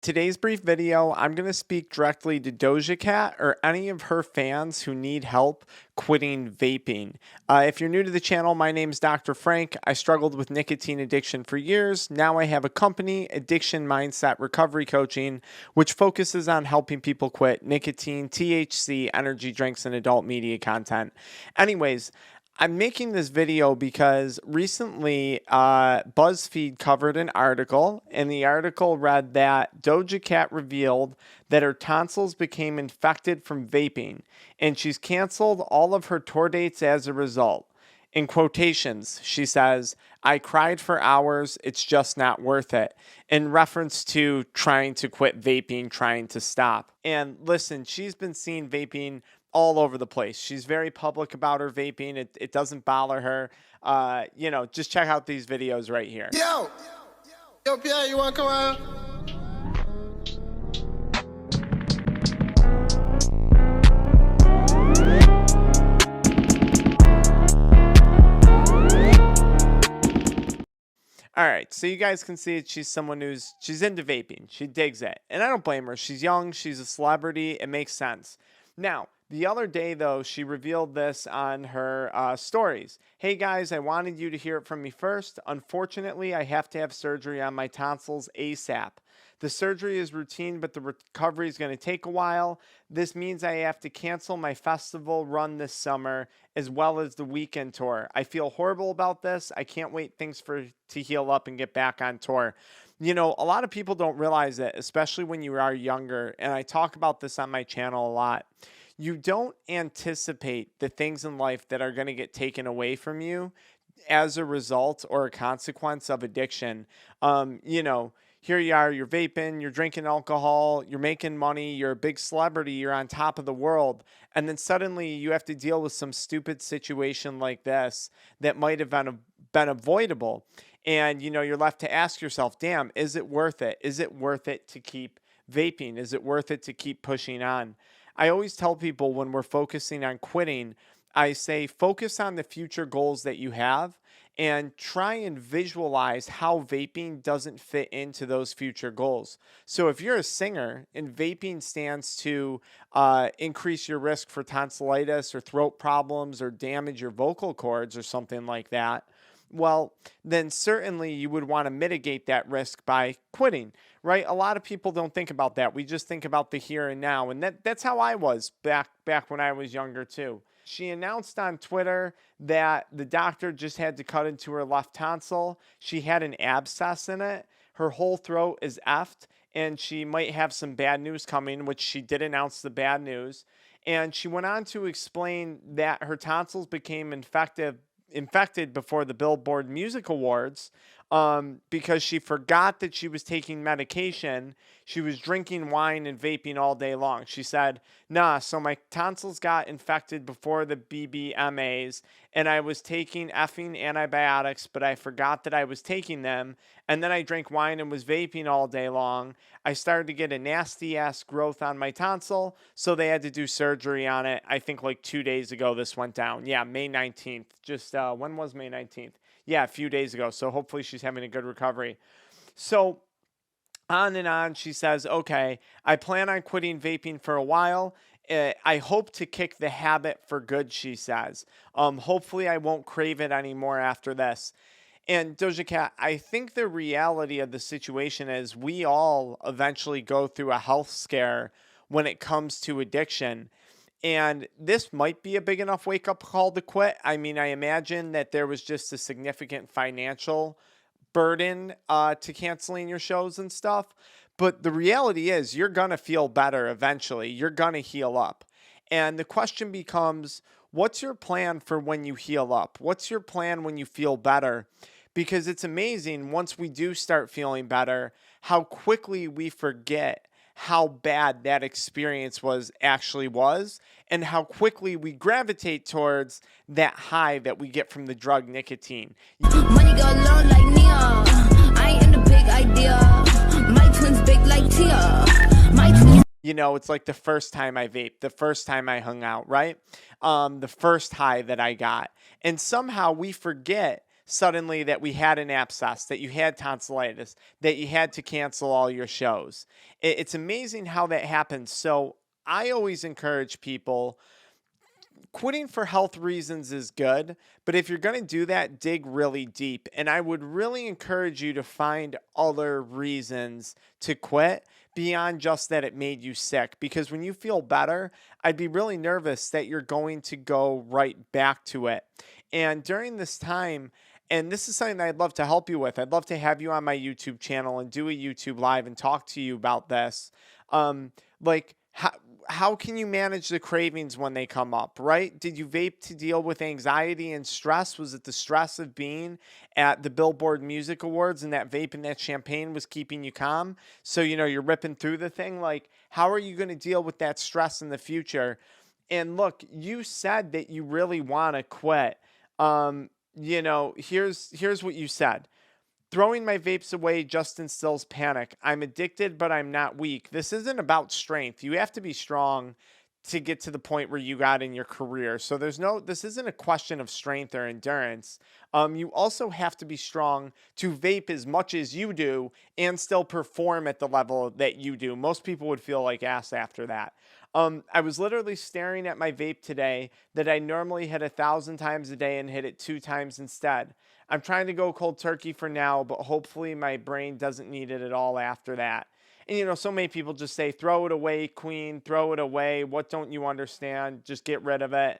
Today's brief video, I'm going to speak directly to Doja Cat or any of her fans who need help quitting vaping. If you're new to the channel, my name is Dr. Frank. I struggled with nicotine addiction for years. Now I have a company, AddictionMindset Recovery Coaching, which focuses on helping people quit nicotine, THC, energy drinks, and adult media content. Anyways, I'm making this video because recently BuzzFeed covered an article, and the article read that Doja Cat revealed that her tonsils became infected from vaping, and she's canceled all of her tour dates as a result. In quotations, she says, "I cried for hours, it's just not worth it," in reference to trying to quit vaping, trying to stop. And listen, she's been seen vaping all over the place. She's very public about her vaping. It doesn't bother her. Just check out these videos right here. Yo, Pierre, you want to come around? All right, so you guys can see she's someone she's into vaping. She digs it. And I don't blame her. She's young. She's a celebrity. It makes sense. Now, the other day, though, she revealed this on her stories. "Hey, guys, I wanted you to hear it from me first. Unfortunately, I have to have surgery on my tonsils ASAP. The surgery is routine, but the recovery is going to take a while. This means I have to cancel my festival run this summer, as well as the weekend tour. I feel horrible about this. I can't wait things to heal up and get back on tour." You know, a lot of people don't realize it, especially when you are younger, and I talk about this on my channel a lot. You don't anticipate the things in life that are going to get taken away from you as a result or a consequence of addiction. Here you are, you're vaping, you're drinking alcohol, you're making money, you're a big celebrity, you're on top of the world, and then suddenly you have to deal with some stupid situation like this that might have been avoidable. And, you're left to ask yourself, damn, is it worth it? Is it worth it to keep vaping? Is it worth it to keep pushing on? I always tell people when we're focusing on quitting, I say focus on the future goals that you have and try and visualize how vaping doesn't fit into those future goals. So if you're a singer and vaping stands to increase your risk for tonsillitis or throat problems or damage your vocal cords or something like that, well, then certainly you would want to mitigate that risk by quitting, right? A lot of people don't think about that. We just think about the here and now. And that's how I was back when I was younger too. She announced on Twitter that the doctor just had to cut into her left tonsil. She had an abscess in it. Her whole throat is effed, and she might have some bad news coming, which she did announce the bad news. And she went on to explain that her tonsils became infected before the Billboard Music Awards because she forgot that she was taking medication. She was drinking wine and vaping all day long. She said, "Nah, so my tonsils got infected before the BBMAs, and I was taking effing antibiotics, but I forgot that I was taking them, and then I drank wine and was vaping all day long. I started to get a nasty-ass growth on my tonsil, so they had to do surgery on it. I think like 2 days ago this went down." Yeah, May 19th. When was May 19th? Yeah, a few days ago. So hopefully she's having a good recovery. So on and on, she says, "Okay, I plan on quitting vaping for a while. I hope to kick the habit for good," she says. Hopefully I won't crave it anymore after this." And Doja Cat, I think the reality of the situation is we all eventually go through a health scare when it comes to addiction. And this might be a big enough wake-up call to quit. I mean, I imagine that there was just a significant financial burden to canceling your shows and stuff. But the reality is you're going to feel better eventually. You're going to heal up. And the question becomes, what's your plan for when you heal up? What's your plan when you feel better? Because it's amazing once we do start feeling better, how quickly we forget how bad that experience was, and how quickly we gravitate towards that high that we get from the drug nicotine. Money go low like neon. I ain't in the big idea. My twins big like Tia. It's like the first time I vaped, the first time I hung out, right? The first high that I got. And somehow we forget suddenly that we had an abscess, that you had tonsillitis, that you had to cancel all your shows. It's amazing how that happens. So I always encourage people, quitting for health reasons is good, but if you're going to do that, dig really deep. And I would really encourage you to find other reasons to quit beyond just that it made you sick. Because when you feel better, I'd be really nervous that you're going to go right back to it. And during this time, and this is something that I'd love to help you with. I'd love to have you on my YouTube channel and do a YouTube live and talk to you about this. Like, how can you manage the cravings when they come up, right? Did you vape to deal with anxiety and stress? Was it the stress of being at the Billboard Music Awards and that vape and that champagne was keeping you calm? So, you're ripping through the thing. Like, how are you going to deal with that stress in the future? And look, you said that you really want to quit. Here's what you said. Throwing my vapes away just instills panic. I'm addicted, but I'm not weak. This isn't about strength. You have to be strong to get to the point where you got in your career. So this isn't a question of strength or endurance. You also have to be strong to vape as much as you do and still perform at the level that you do. Most people would feel like ass after that. I was literally staring at my vape today that I normally hit 1,000 times a day and hit it 2 times instead. I'm trying to go cold turkey for now, but hopefully my brain doesn't need it at all after that. And, so many people just say, throw it away, queen, throw it away. What don't you understand? Just get rid of it.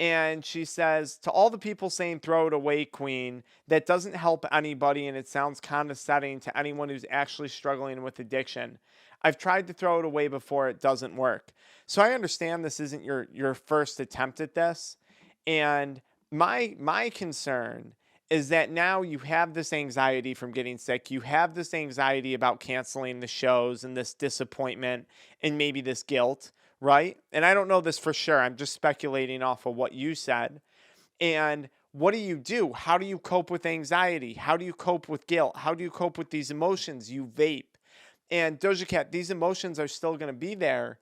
And she says, to all the people saying, throw it away, queen, that doesn't help anybody, and it sounds condescending to anyone who's actually struggling with addiction. I've tried to throw it away before. It doesn't work. So I understand this isn't your first attempt at this. And my concern is that now you have this anxiety from getting sick. You have this anxiety about canceling the shows and this disappointment and maybe this guilt, right? And I don't know this for sure. I'm just speculating off of what you said. And what do? How do you cope with anxiety? How do you cope with guilt? How do you cope with these emotions? You vape. And Doja Cat, these emotions are still going to be there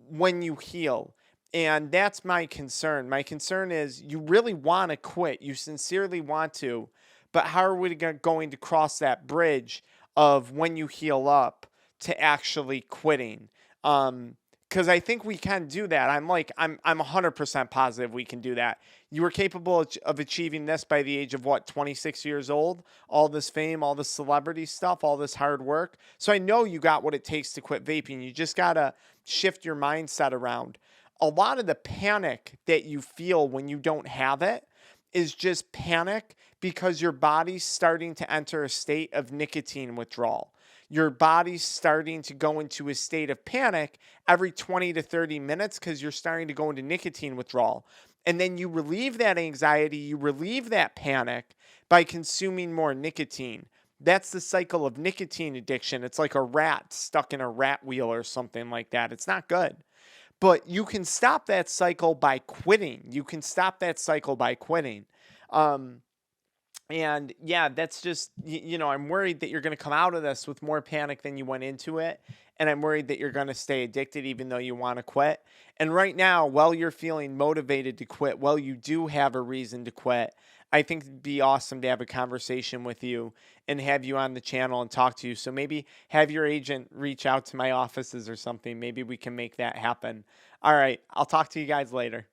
when you heal. And that's my concern. My concern is you really want to quit. You sincerely want to. But how are we going to cross that bridge of when you heal up to actually quitting? Because I think we can do that. I'm 100% positive we can do that. You were capable of achieving this by the age of 26 years old? All this fame, all this celebrity stuff, all this hard work. So I know you got what it takes to quit vaping. You just got to shift your mindset around. A lot of the panic that you feel when you don't have it is just panic because your body's starting to enter a state of nicotine withdrawal. Your body's starting to go into a state of panic every 20 to 30 minutes because you're starting to go into nicotine withdrawal. And then you relieve that anxiety, you relieve that panic by consuming more nicotine. That's the cycle of nicotine addiction. It's like a rat stuck in a rat wheel or something like that. It's not good. But you can stop that cycle by quitting. And yeah, that's just, I'm worried that you're going to come out of this with more panic than you went into it. And I'm worried that you're going to stay addicted even though you want to quit. And right now, while you're feeling motivated to quit, while you do have a reason to quit, I think it'd be awesome to have a conversation with you and have you on the channel and talk to you. So maybe have your agent reach out to my offices or something. Maybe we can make that happen. All right. I'll talk to you guys later.